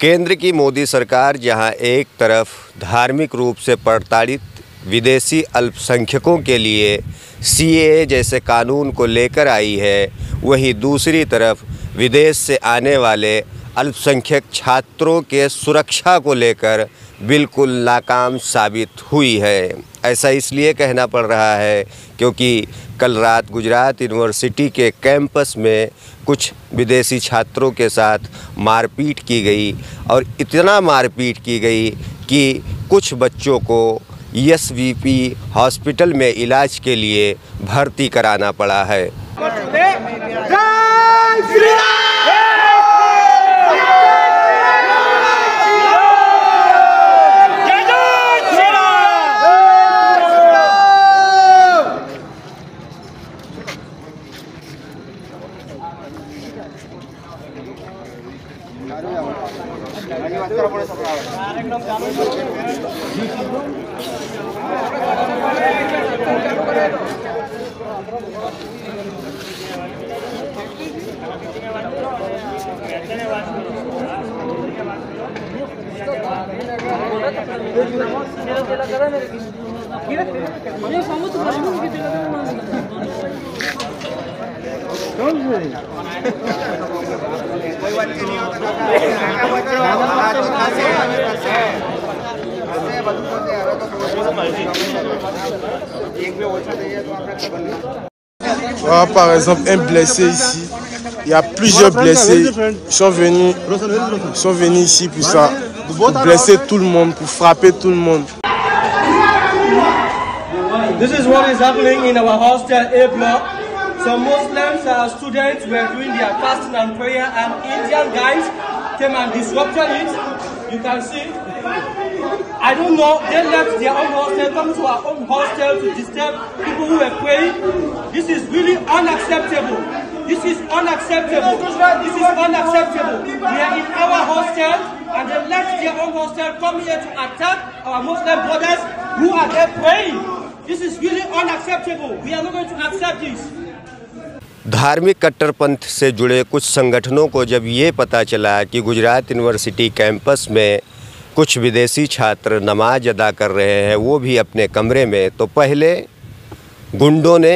केंद्र की मोदी सरकार जहां एक तरफ धार्मिक रूप से प्रताड़ित विदेशी अल्पसंख्यकों के लिए सीएए जैसे कानून को लेकर आई है, वहीं दूसरी तरफ विदेश से आने वाले अल्पसंख्यक छात्रों के सुरक्षा को लेकर बिल्कुल नाकाम साबित हुई है। ऐसा इसलिए कहना पड़ रहा है क्योंकि कल रात गुजरात यूनिवर्सिटी के कैंपस में कुछ विदेशी छात्रों के साथ मारपीट की गई और इतना मारपीट की गई कि कुछ बच्चों को एसवीपी हॉस्पिटल में इलाज के लिए भर्ती कराना पड़ा है। Voilà, par exemple, un blessé ici. Il y a plusieurs blessés. Ils sont venus ici pour ça, pour blesser tout le monde, pour frapper tout le monde. This is what is happening in our hostel A block. Some Muslims students were doing their fasting and prayer, and Indian guys came and disrupted it. You can see. I don't know, they left their own hostel, come to our own hostel to disturb people who were praying. This is really unacceptable. This is unacceptable. This is unacceptable. We are in our hostel and they left their own hostel, come here to attack our Muslim brothers who are there praying. This is really unacceptable. We are not going to accept this. धार्मिक कट्टरपंथ से जुड़े कुछ संगठनों को जब ये पता चला कि गुजरात यूनिवर्सिटी कैंपस में कुछ विदेशी छात्र नमाज अदा कर रहे हैं, वो भी अपने कमरे में, तो पहले गुंडों ने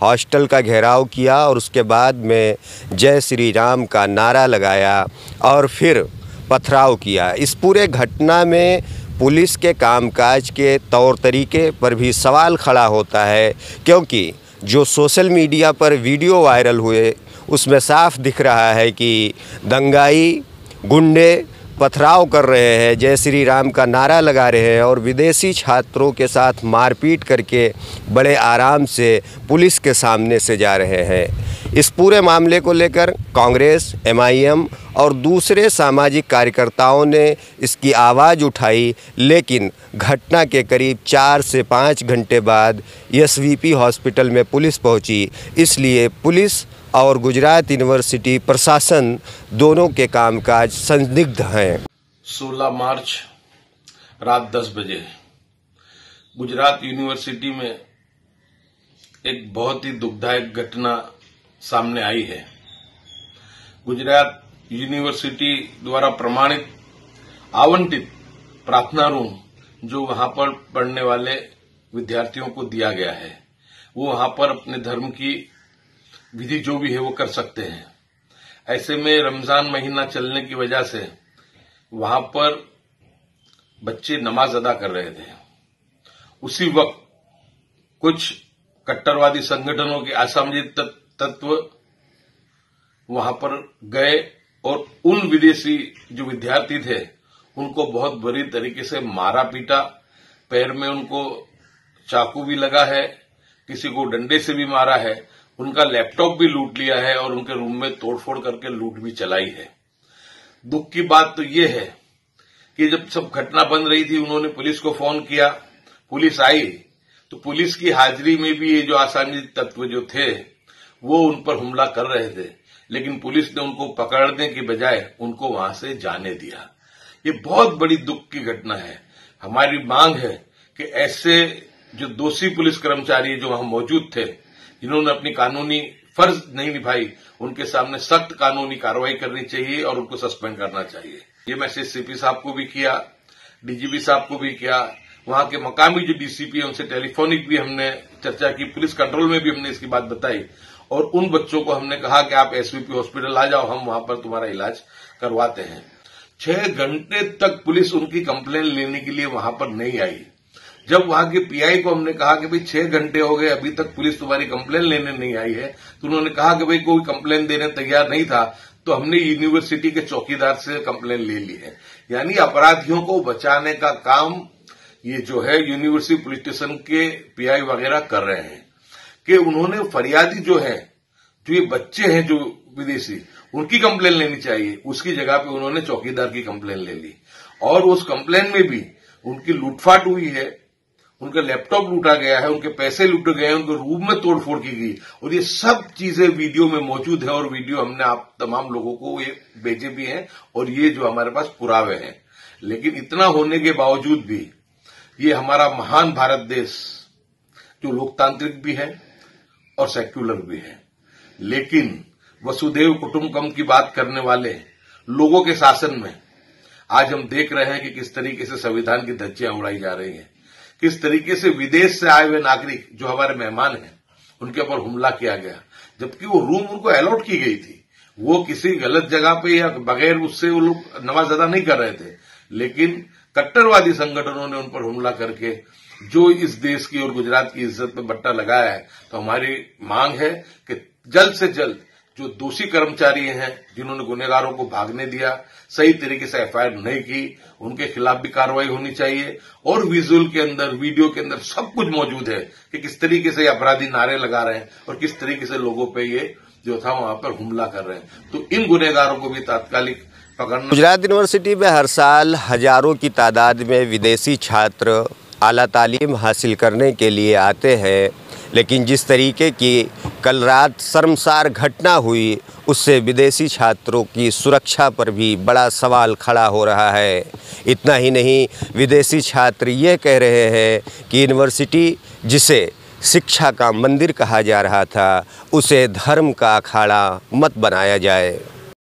हॉस्टल का घेराव किया और उसके बाद में जय श्री राम का नारा लगाया और फिर पथराव किया। इस पूरे घटना में पुलिस के कामकाज के तौर तरीके पर भी सवाल खड़ा होता है, क्योंकि जो सोशल मीडिया पर वीडियो वायरल हुए उसमें साफ दिख रहा है कि दंगाई गुंडे पथराव कर रहे हैं, जय श्री राम का नारा लगा रहे हैं और विदेशी छात्रों के साथ मारपीट करके बड़े आराम से पुलिस के सामने से जा रहे हैं। इस पूरे मामले को लेकर कांग्रेस, एमआईएम और दूसरे सामाजिक कार्यकर्ताओं ने इसकी आवाज़ उठाई, लेकिन घटना के करीब 4 से 5 घंटे बाद एसवीपी हॉस्पिटल में पुलिस पहुंची। इसलिए पुलिस और गुजरात यूनिवर्सिटी प्रशासन दोनों के कामकाज संदिग्ध हैं। 16 मार्च रात 10 बजे गुजरात यूनिवर्सिटी में एक बहुत ही दुखदायक घटना सामने आई है। गुजरात यूनिवर्सिटी द्वारा प्रमाणित आवंटित प्रार्थना रूम जो वहां पर पढ़ने वाले विद्यार्थियों को दिया गया है, वो वहां पर अपने धर्म की विधि जो भी है वो कर सकते हैं। ऐसे में रमजान महीना चलने की वजह से वहां पर बच्चे नमाज अदा कर रहे थे। उसी वक्त कुछ कट्टरवादी संगठनों के असामाजिक तत्व वहां पर गए और उन विदेशी जो विद्यार्थी थे उनको बहुत बुरी तरीके से मारा पीटा। पैर में उनको चाकू भी लगा है, किसी को डंडे से भी मारा है, उनका लैपटॉप भी लूट लिया है और उनके रूम में तोड़फोड़ करके लूट भी चलाई है। दुख की बात तो ये है कि जब सब घटना बन रही थी उन्होंने पुलिस को फोन किया, पुलिस आई तो पुलिस की हाजिरी में भी ये जो असामाजिक तत्व जो थे वो उन पर हमला कर रहे थे, लेकिन पुलिस ने उनको पकड़ने की बजाय उनको वहां से जाने दिया। ये बहुत बड़ी दुख की घटना है। हमारी मांग है कि ऐसे जो दोषी पुलिस कर्मचारी जो वहां मौजूद थे, जिन्होंने अपनी कानूनी फर्ज नहीं निभाई, उनके सामने सख्त कानूनी कार्रवाई करनी चाहिए और उनको सस्पेंड करना चाहिए। ये मैसेज सीपी साहब को भी किया, डीजीपी साहब को भी किया, वहां के मकामी जो डीसीपी है उनसे टेलीफोनिक भी हमने चर्चा की, पुलिस कंट्रोल में भी हमने इसकी बात बताई और उन बच्चों को हमने कहा कि आप एसवीपी हॉस्पिटल आ जाओ, हम वहां पर तुम्हारा इलाज करवाते हैं। 6 घंटे तक पुलिस उनकी कंप्लेन लेने के लिए वहां पर नहीं आई। जब वहां के पीआई को हमने कहा कि भाई 6 घंटे हो गए अभी तक पुलिस तुम्हारी कंप्लेन लेने नहीं आई है, तो उन्होंने कहा कि भाई कोई कंप्लेन देने तैयार नहीं था, तो हमने यूनिवर्सिटी के चौकीदार से कंप्लेन ले ली है। यानी अपराधियों को बचाने का काम ये जो है यूनिवर्सिटी पुलिस स्टेशन के पीआई वगैरह कर रहे हैं कि उन्होंने फरियादी जो है, जो ये बच्चे हैं जो विदेशी, उनकी कंप्लेन लेनी चाहिए, उसकी जगह पे उन्होंने चौकीदार की कंप्लेन ले ली और उस कंप्लेन में भी उनकी लूटफाट हुई है, उनका लैपटॉप लूटा गया है, उनके पैसे लूटे गए हैं, उनके रूम में तोड़फोड़ की गई और ये सब चीजें वीडियो में मौजूद है और वीडियो हमने आप तमाम लोगों को ये भेजे भी हैं और ये जो हमारे पास पुरावे हैं। लेकिन इतना होने के बावजूद भी ये हमारा महान भारत देश जो लोकतांत्रिक भी है और सेक्युलर भी है, लेकिन वसुधैव कुटुंबकम की बात करने वाले लोगों के शासन में आज हम देख रहे हैं कि किस तरीके से संविधान की धज्जियां उड़ाई जा रही हैं, किस तरीके से विदेश से आए हुए नागरिक जो हमारे मेहमान हैं उनके ऊपर हमला किया गया, जबकि वो रूम उनको अलॉट की गई थी। वो किसी गलत जगह पे या बगैर उससे वो लोग नमाज अदा नहीं कर रहे थे, लेकिन कट्टरवादी संगठनों ने उन पर हमला करके जो इस देश की और गुजरात की इज्जत पे बट्टा लगाया है। तो हमारी मांग है कि जल्द से जल्द जो दोषी कर्मचारी हैं जिन्होंने गुनहगारों को भागने दिया, सही तरीके से एफआईआर नहीं की, उनके खिलाफ भी कार्रवाई होनी चाहिए और विजुअल के अंदर, वीडियो के अंदर सब कुछ मौजूद है कि किस तरीके से अपराधी नारे लगा रहे हैं और किस तरीके से लोगों पे ये जो था वहां पर हमला कर रहे हैं। तो इन गुनहगारों को भी तात्कालिक पकड़ना। गुजरात यूनिवर्सिटी में हर साल हजारों की तादाद में विदेशी छात्र आला तालीम हासिल करने के लिए आते हैं, लेकिन जिस तरीके की कल रात शर्मसार घटना हुई उससे विदेशी छात्रों की सुरक्षा पर भी बड़ा सवाल खड़ा हो रहा है। इतना ही नहीं, विदेशी छात्र ये कह रहे हैं कि यूनिवर्सिटी जिसे शिक्षा का मंदिर कहा जा रहा था उसे धर्म का अखाड़ा मत बनाया जाए।